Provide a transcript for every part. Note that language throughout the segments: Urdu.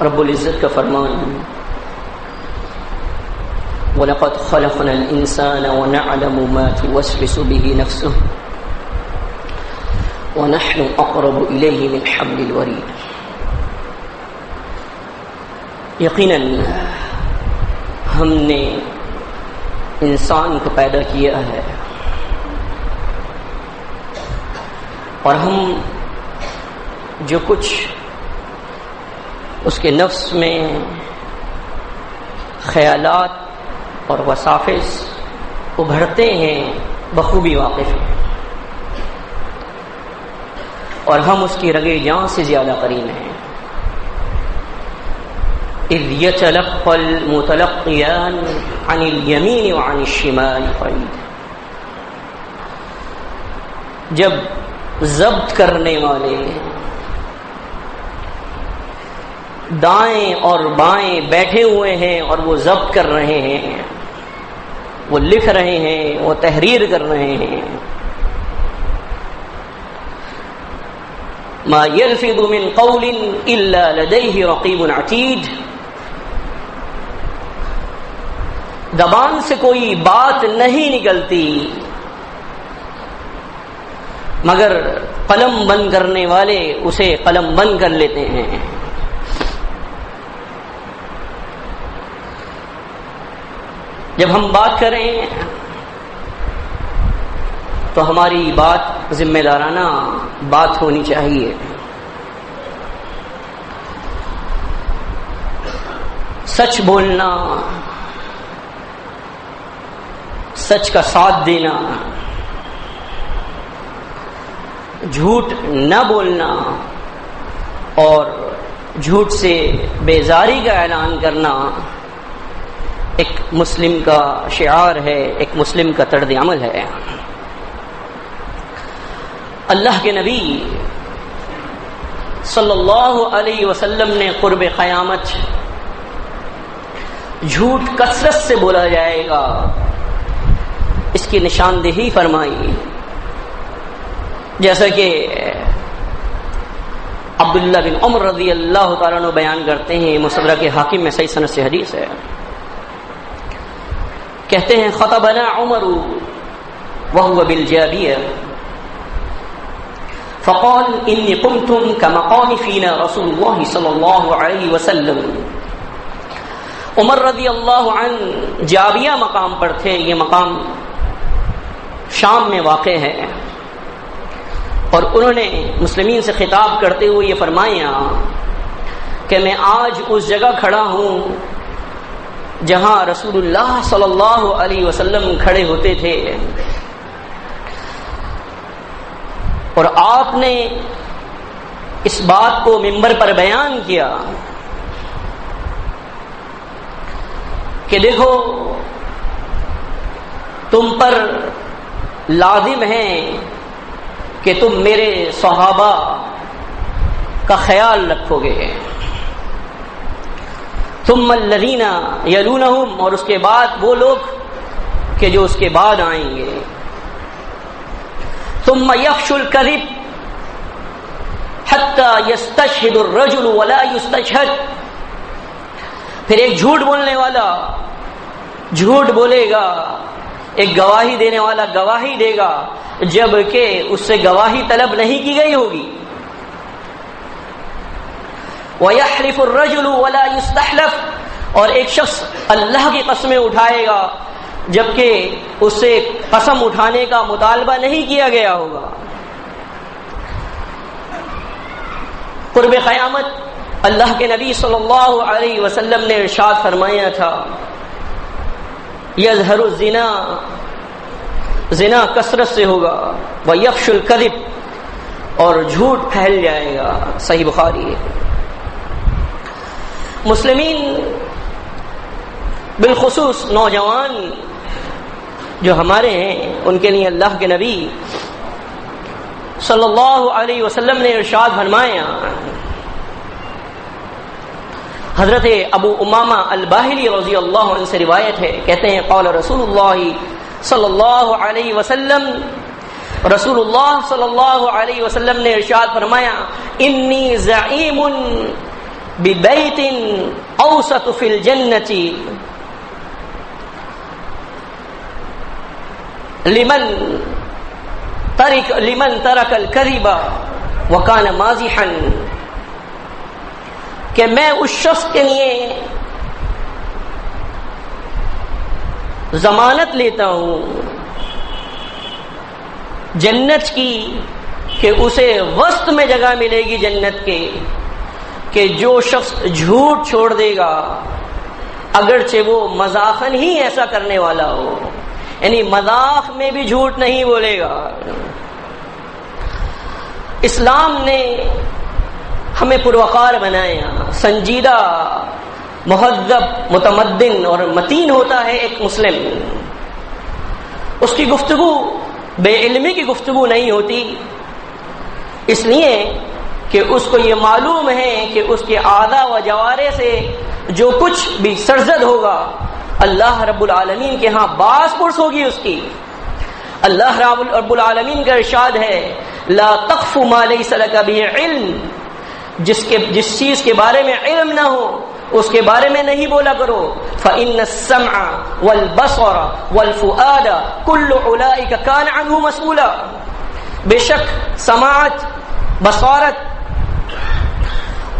رب العزت کا فرمان وَلَقَدْ خَلَقْنَا الْإِنسَانَ وَنَعْلَمُ مَا تُوَسْوِسُ بِهِ نَفْسُهُ وَنَحْنُ أَقْرَبُ إِلَيْهِ مِنْ حَبْلِ الْوَرِيدِ. یقیناً ہم نے انسان کو پیدا کیا ہے اور ہم جو کچھ اس کے نفس میں خیالات اور وساوس ابھرتے ہیں بخوبی واقف ہیں، اور ہم اس کی رگے جان سے زیادہ قریب ہیں. اذ يتلقى المتلقيان عن اليمين وعن الشمال قعيد. جب ضبط کرنے والے دائیں اور بائیں بیٹھے ہوئے ہیں اور وہ ضبط کر رہے ہیں، وہ لکھ رہے ہیں، وہ تحریر کر رہے ہیں. ما يلفظ من قول الا لديه رقيب عتيد. زبان سے کوئی بات نہیں نکلتی مگر قلم بند کرنے والے اسے قلم بند کر لیتے ہیں. جب ہم بات کریں تو ہماری بات ذمہ دارانہ بات ہونی چاہیے. سچ بولنا، سچ کا ساتھ دینا، جھوٹ نہ بولنا اور جھوٹ سے بیزاری کا اعلان کرنا ایک مسلم کا شعار ہے، ایک مسلم کا طرز عمل ہے. اللہ کے نبی صلی اللہ علیہ وسلم نے قرب قیامت جھوٹ کثرت سے بولا جائے گا اس کی نشاندہی فرمائی. جیسا کہ عبداللہ بن عمر رضی اللہ تعالیٰ عنہ بیان کرتے ہیں، مستدرک حاکم میں صحیح سند سے حدیث ہے. کہتے ہیں خطبنا عمر وهو بالجابیہ فقال انی قمتم كمقام فینا رسول اللہ صلی اللہ علیہ وسلم. عمر رضی اللہ عنہ جابیہ مقام پر تھے. یہ مقام شام میں واقع ہے، اور انہوں نے مسلمین سے خطاب کرتے ہوئے یہ فرمایا کہ میں آج اس جگہ کھڑا ہوں جہاں رسول اللہ صلی اللہ علیہ وسلم کھڑے ہوتے تھے، اور آپ نے اس بات کو منبر پر بیان کیا کہ دیکھو تم پر لازم ہے کہ تم میرے صحابہ کا خیال رکھو گے، ثم الذین یلونہم، اور اس کے بعد وہ لوگ کہ جو اس کے بعد آئیں گے، ثم یفشو الکذب حتی یستشہد الرجل ولا یستشہد. پھر ایک جھوٹ بولنے والا جھوٹ بولے گا، ایک گواہی دینے والا گواہی دے گا جبکہ اس سے گواہی طلب نہیں کی گئی ہوگی. وَيَحْلِفُ الرَّجُلُ وَلَا يُسْتَحْلَفُ، اور ایک شخص اللہ کی قسمیں اٹھائے گا جبکہ اس سے قسم اٹھانے کا مطالبہ نہیں کیا گیا ہوگا. قرب قیامت اللہ کے نبی صلی اللہ علیہ وسلم نے ارشاد فرمایا تھا یظہر الزنا، زنا کثرت سے ہوگا، ویفشو الکذب، اور جھوٹ پھیل جائے گا. صحیح بخاری ہے. مسلمین بالخصوص نوجوان جو ہمارے ہیں ان کے لیے اللہ کے نبی صلی اللہ علیہ وسلم نے ارشاد فرمایا. حضرت ابو امامہ الباہلی رضی اللہ عنہ سے روایت ہے، کہتے ہیں قال رسول اللہ صلی اللہ علیہ وسلم، رسول اللہ صلی اللہ علیہ وسلم نے ارشاد فرمایا انی زعیم ببيت أوسط في الجنة لمن ترك الكذب وكان مازحا، کہ میں اس شخص کے لیے ضمانت لیتا ہوں جنت کی کہ اسے وسط میں جگہ ملے گی جنت کے، کہ جو شخص جھوٹ چھوڑ دے گا اگرچہ وہ مزاحن ہی ایسا کرنے والا ہو، یعنی مذاق میں بھی جھوٹ نہیں بولے گا۔ اسلام نے ہمیں پروقار بنایا، سنجیدہ، مہذب، متمدن اور متین ہوتا ہے ایک مسلم۔ اس کی گفتگو بے علمی کی گفتگو نہیں ہوتی، اس لیے کہ اس کو یہ معلوم ہے کہ اس کے اعضاء و جوارح سے جو کچھ بھی سرزد ہوگا اللہ رب العالمین کے ہاں باز پرس ہوگی اس کی۔ اللہ رب العالمین کا ارشاد ہے لا تقف ما لیس لک بہ علم، جس چیز کے بارے میں علم نہ ہو اس کے بارے میں نہیں بولا کرو۔ فإن السمع والبصر والفؤاد كل أولئك كان عنه مسؤولا، بے شک سماعت، بصارت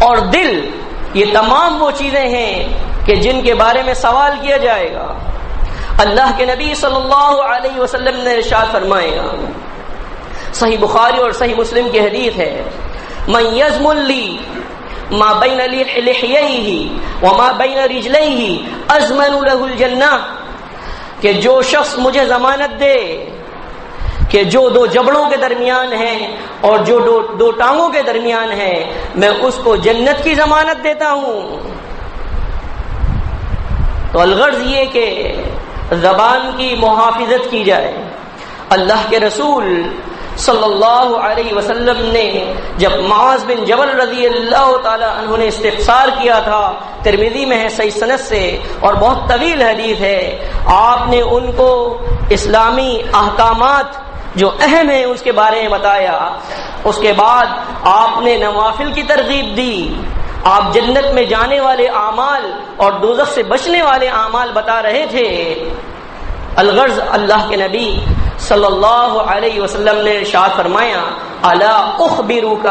اور دل یہ تمام وہ چیزیں ہیں کہ جن کے بارے میں سوال کیا جائے گا۔ اللہ کے نبی صلی اللہ علیہ وسلم نے ارشاد فرمایا، صحیح بخاری اور صحیح مسلم کی حدیث ہے، من یضمن لی ما بین لحییہ وما بین رجلیہ اضمن لہ الجنہ، کہ جو شخص مجھے ضمانت دے کہ جو دو جبڑوں کے درمیان ہے اور جو دو ٹانگوں کے درمیان ہے میں اس کو جنت کی ضمانت دیتا ہوں۔ تو الغرض یہ کہ زبان کی محافظت کی جائے۔ اللہ کے رسول صلی اللہ علیہ وسلم نے جب معاذ بن جبل رضی اللہ تعالی عنہ نے استفسار کیا تھا، ترمذی میں ہے صحیح سند سے اور بہت طویل حدیث ہے، آپ نے ان کو اسلامی احکامات جو اہم ہیں اس کے بارے میں بتایا۔ اس کے بعد آپ نے نوافل کی ترغیب دی، آپ جنت میں جانے والے اعمال اور دوزخ سے بچنے والے اعمال بتا رہے تھے۔ الغرض اللہ کے نبی صلی اللہ علیہ وسلم نے ارشاد فرمایا الا اخبرک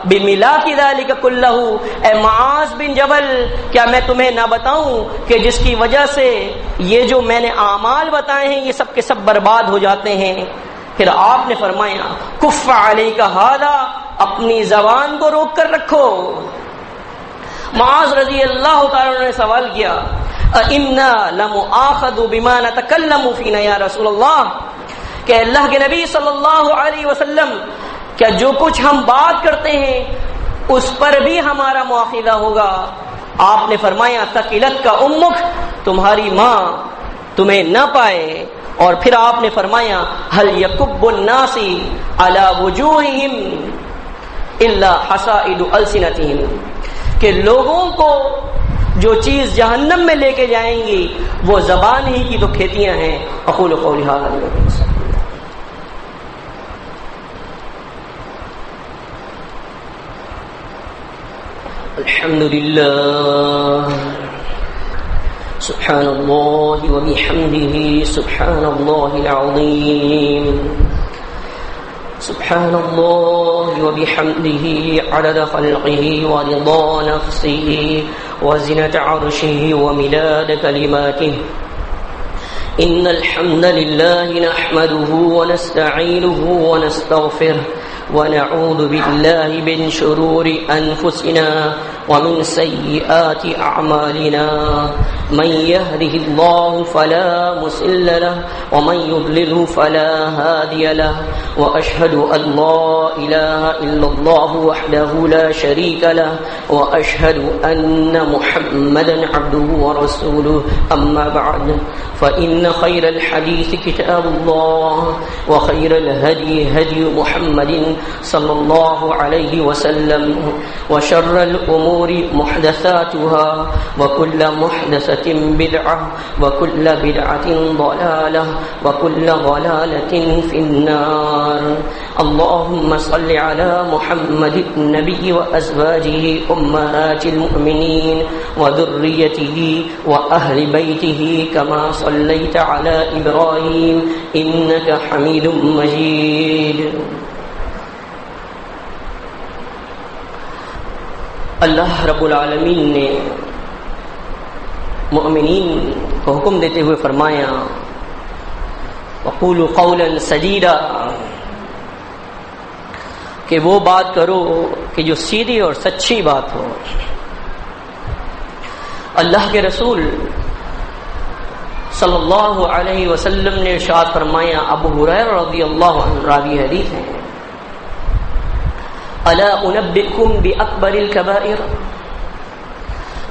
بملاک ذلک کلہ، اے معاذ بن جبل کیا میں تمہیں نہ بتاؤں کہ جس کی وجہ سے یہ جو میں نے اعمال بتائے ہیں یہ سب کے سب برباد ہو جاتے ہیں۔ پھر آپ نے فرمایا کف علیک ھذا، اپنی زبان کو روک کر رکھو۔ معاذ رضی اللہ تعالی عنہ نے سوال کیا اِنَّا لَمُؤَاخَذُ بِمَا نَتَكَلَّمُ فِينَا یا رسول اللہ، کہ اللہ کے نبی صلی اللہ علیہ وسلم کیا جو کچھ ہم بات کرتے ہیں اس پر بھی ہمارا مواخذہ ہوگا؟ آپ نے فرمایا ثقلت کا امک، تمہاری ماں تمہیں نہ پائے۔ اور پھر آپ نے فرمایا هل يكب الناس على وجوههم الا حصائد السنتهم، کہ لوگوں کو جو چیز جہنم میں لے کے جائیں گی وہ زبان ہی کی تو کھیتیاں ہیں۔ اقول قولی ھذا الحمد للہ سبحان اللہ وبحمدہ سبحان اللہ العظیم سبحان اللہ وبحمدہ عدد خلقہ ورضا نفسہ وزنة عرشہ ومداد کلماتہ۔ إن الحمد لله نحمده ونستعينه ونستغفره ونعوذ بالله من شرور أنفسنا ومن سيئات أعمالنا، من يهده الله فلا مضل له ومن يضلله فلا هادي له، وأشهد أن لا إله إلا الله وحده لا شريك له، وأشهد أن محمدا عبده ورسوله، أما بعد فإن خير الحديث كتاب الله، وخير الهدي هدي محمد صلى الله عليه وسلم، وشر الأمور محدثاتها، وكل محدثة محدثة بدعة وكل بدعة ضلالة وكل ضلالة في النار. اللهم صل على محمد النبي وأزواجه أمهات المؤمنين وذريته وأهل بيته كما صليت على إبراهيم إنك حميد مجيد. اللہ رب العالمین نے مؤمنین کو حکم دیتے ہوئے فرمایا وقولوا قولا سدیدا، کہ وہ بات کرو کہ جو سیدھی اور سچی بات ہو. اللہ کے رسول صلی اللہ علیہ وسلم نے ارشاد فرمایا، ابو ہریرہ رضی اللہ عنہ راوی حدیث ہیں، الا انبئکم باکبر الکبائر،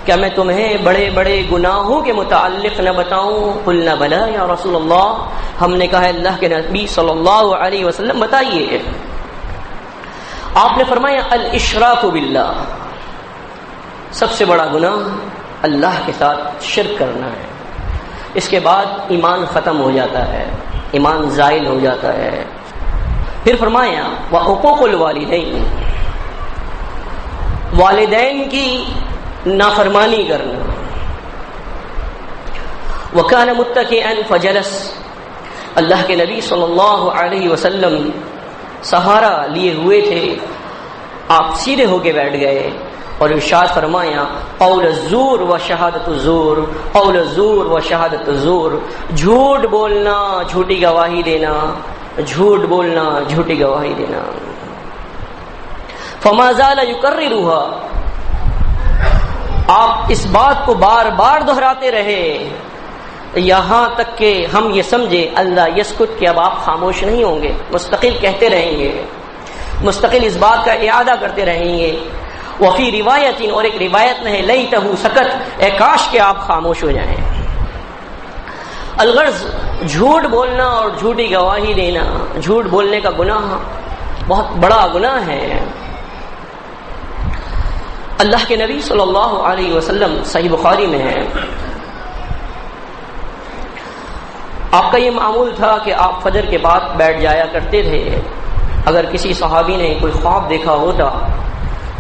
کیا میں تمہیں بڑے بڑے گناہوں کے متعلق نہ بتاؤں؟ قلنا بلا یا رسول اللہ، ہم نے کہا اللہ کے نبی صلی اللہ علیہ وسلم بتائیے. آپ نے فرمایا الاشراک باللہ، سب سے بڑا گناہ اللہ کے ساتھ شرک کرنا ہے. اس کے بعد ایمان ختم ہو جاتا ہے، ایمان زائل ہو جاتا ہے. پھر فرمایا وعقوق الوالدین، والدین کی نافرمانی کرنا. وکان متکئا فجلس، اللہ کے نبی صلی اللہ علیہ وسلم سہارا لیے ہوئے تھے، آپ سیدھے ہو کے بیٹھ گئے اور ارشاد فرمایا قول الزور و شہادت الزور، قول الزور و شہادت الزور، جھوٹ بولنا، جھوٹی گواہی دینا، جھوٹ بولنا، جھوٹی گواہی دینا. فما زال یکررها، آپ اس بات کو بار بار دہراتے رہے یہاں تک کہ ہم یہ سمجھے اللہ یسکت کہ اب آپ خاموش نہیں ہوں گے، مستقل کہتے رہیں گے، مستقل اس بات کا اعادہ کرتے رہیں گے. وفی روایت، اور ایک روایت میں ہے لیتہ سکت، اے کاش کہ آپ خاموش ہو جائیں. الغرض جھوٹ بولنا اور جھوٹی گواہی دینا، جھوٹ بولنے کا گناہ بہت بڑا گناہ ہے. اللہ کے نبی صلی اللہ علیہ وسلم، صحیح بخاری میں ہے، آپ کا یہ معمول تھا کہ آپ فجر کے بعد بیٹھ جایا کرتے تھے. اگر کسی صحابی نے کوئی خواب دیکھا ہوتا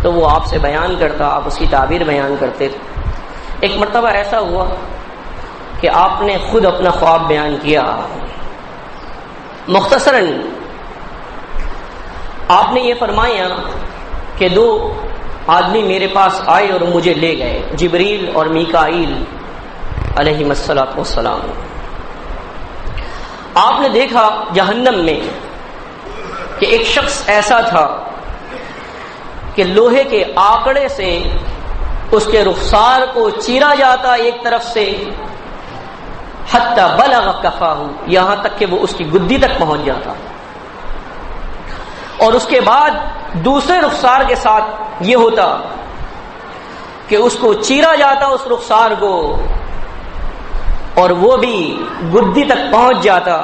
تو وہ آپ سے بیان کرتا، آپ اس کی تعبیر بیان کرتے تھے. ایک مرتبہ ایسا ہوا کہ آپ نے خود اپنا خواب بیان کیا. مختصراً آپ نے یہ فرمایا کہ دو آدمی میرے پاس آئے اور مجھے لے گئے، جبریل اور میکائیل علیہم الصلاۃ والسلام. آپ نے دیکھا جہنم میں کہ ایک شخص ایسا تھا کہ لوہے کے آکڑے سے اس کے رخسار کو چیرا جاتا ایک طرف سے، حتی بلغ کفاہ، یہاں تک کہ وہ اس کی گدی تک پہنچ جاتا، اور اس کے بعد دوسرے رخسار کے ساتھ یہ ہوتا کہ اس کو چیرا جاتا اس رخسار کو، اور وہ بھی گدی تک پہنچ جاتا.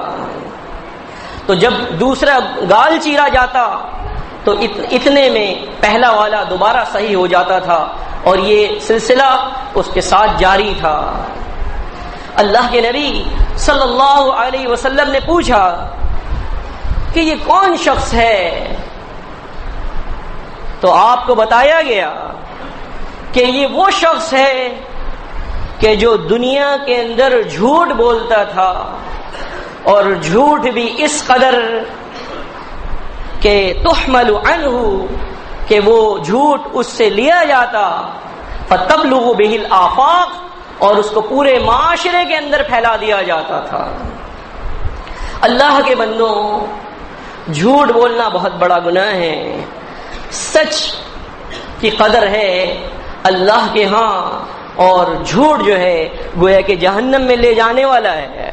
تو جب دوسرا گال چیرا جاتا تو اتنے میں پہلا والا دوبارہ صحیح ہو جاتا تھا، اور یہ سلسلہ اس کے ساتھ جاری تھا. اللہ کے نبی صلی اللہ علیہ وسلم نے پوچھا کہ یہ کون شخص ہے؟ تو آپ کو بتایا گیا کہ یہ وہ شخص ہے کہ جو دنیا کے اندر جھوٹ بولتا تھا، اور جھوٹ بھی اس قدر کہ تحمل عنہ، کہ وہ جھوٹ اس سے لیا جاتا، فتبلغ به الآفاق، اور اس کو پورے معاشرے کے اندر پھیلا دیا جاتا تھا. اللہ کے بندوں، جھوٹ بولنا بہت بڑا گناہ ہے. سچ کی قدر ہے اللہ کے ہاں، اور جھوٹ جو ہے گویا کہ جہنم میں لے جانے والا ہے.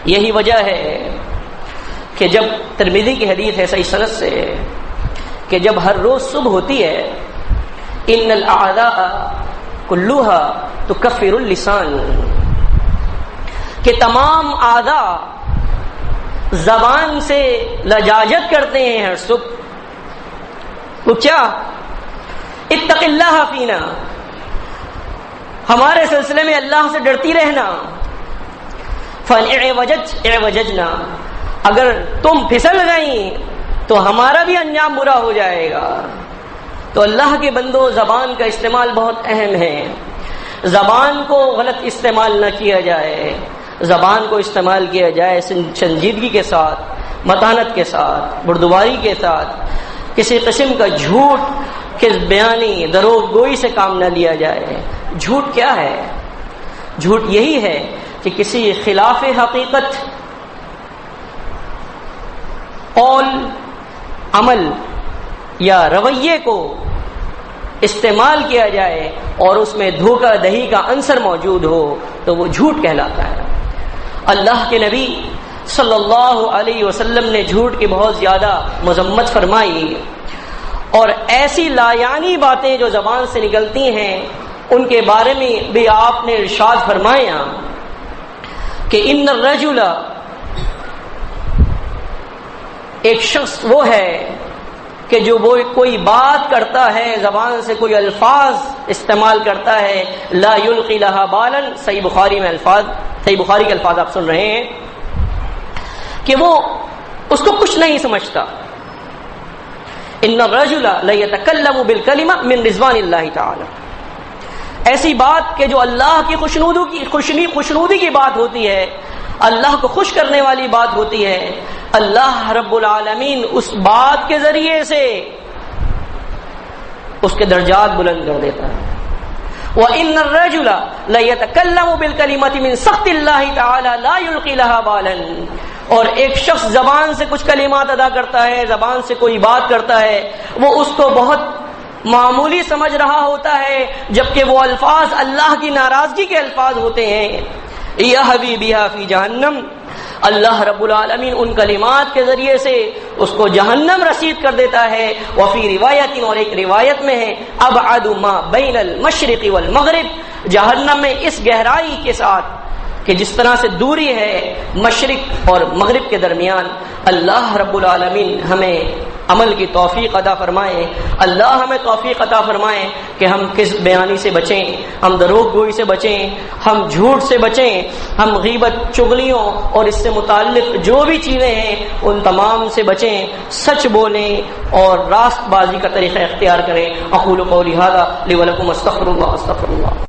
یہی وجہ ہے کہ جب ترمذی کی حدیث ہے صحیح سند سے کہ جب ہر روز صبح ہوتی ہے، ان الاعداء کلھا تکفر اللسان، کہ تمام اعداء زبان سے لجاجت کرتے ہیں ہر صبح. وہ کیا؟ اتق اللہ فینا، ہمارے سلسلے میں اللہ سے ڈرتی رہنا. فَإِعْوَجَجْنَا، اگر تم پھسل گئیں تو ہمارا بھی انجام برا ہو جائے گا. تو اللہ کے بندو، زبان کا استعمال بہت اہم ہے. زبان کو غلط استعمال نہ کیا جائے، زبان کو استعمال کیا جائے سنجیدگی کے ساتھ، متانت کے ساتھ، بردباری کے ساتھ. کسی قسم کا جھوٹ کے بیانی، دروغ گوئی سے کام نہ لیا جائے. جھوٹ کیا ہے؟ جھوٹ یہی ہے کہ کسی خلاف حقیقت قول، عمل یا رویے کو استعمال کیا جائے اور اس میں دھوکہ دہی کا عنصر موجود ہو تو وہ جھوٹ کہلاتا ہے. اللہ کے نبی صلی اللہ علیہ وسلم نے جھوٹ کی بہت زیادہ مذمت فرمائی، اور ایسی لایانی باتیں جو زبان سے نکلتی ہیں ان کے بارے میں بھی آپ نے ارشاد فرمایا کہ ان الرجل، ایک شخص وہ ہے کہ جو وہ کوئی بات کرتا ہے، زبان سے کوئی الفاظ استعمال کرتا ہے، لا یلقی لہا بالا. صحیح بخاری میں الفاظ، صحیح بخاری کے الفاظ آپ سن رہے ہیں کہ وہ اس کو کچھ نہیں سمجھتا. ان الرجل لیتکلم بالکلمہ من رضوان اللہ تعالی، ایسی بات کہ جو اللہ کی خوشنودی کی بات ہوتی ہے، اللہ کو خوش کرنے والی بات ہوتی ہے، اللہ رب العالمین اس بات کے ذریعے سے اس کے درجات بلند کر دیتا ہے. وَإِنَّ الرَّجُلَ لَيَتَكَلَّمُ بِالْكَلِمَةِ مِنْ سَخْطِ اللَّهِ تَعَالَى لَا يُلْقِي لَهَا بَالًا، اور ایک شخص زبان سے کچھ کلمات ادا کرتا ہے، زبان سے کوئی بات کرتا ہے، وہ اس کو بہت معمولی سمجھ رہا ہوتا ہے، جبکہ وہ الفاظ اللہ کی ناراضگی کے الفاظ ہوتے ہیں. یَهْوِي بِهَا فِي جَهَنَّمَ، اللہ رب العالمین ان کلمات کے ذریعے سے اس کو جہنم رسید کر دیتا ہے. وفی روایت، اور ایک روایت میں ہے ابعد ما بین المشرق والمغرب، جہنم میں اس گہرائی کے ساتھ کہ جس طرح سے دوری ہے مشرق اور مغرب کے درمیان. اللہ رب العالمین ہمیں عمل کی توفیق عطا فرمائے. اللہ ہمیں توفیق عطا فرمائے کہ ہم کذب بیانی سے بچیں، ہم دروغ گوئی سے بچیں، ہم جھوٹ سے بچیں، ہم غیبت، چغلیوں اور اس سے متعلق جو بھی چیزیں ہیں ان تمام سے بچیں، سچ بولیں اور راست بازی کا طریقہ اختیار کریں. اقول قولی ھذا لی ولکم استغفر اللہ.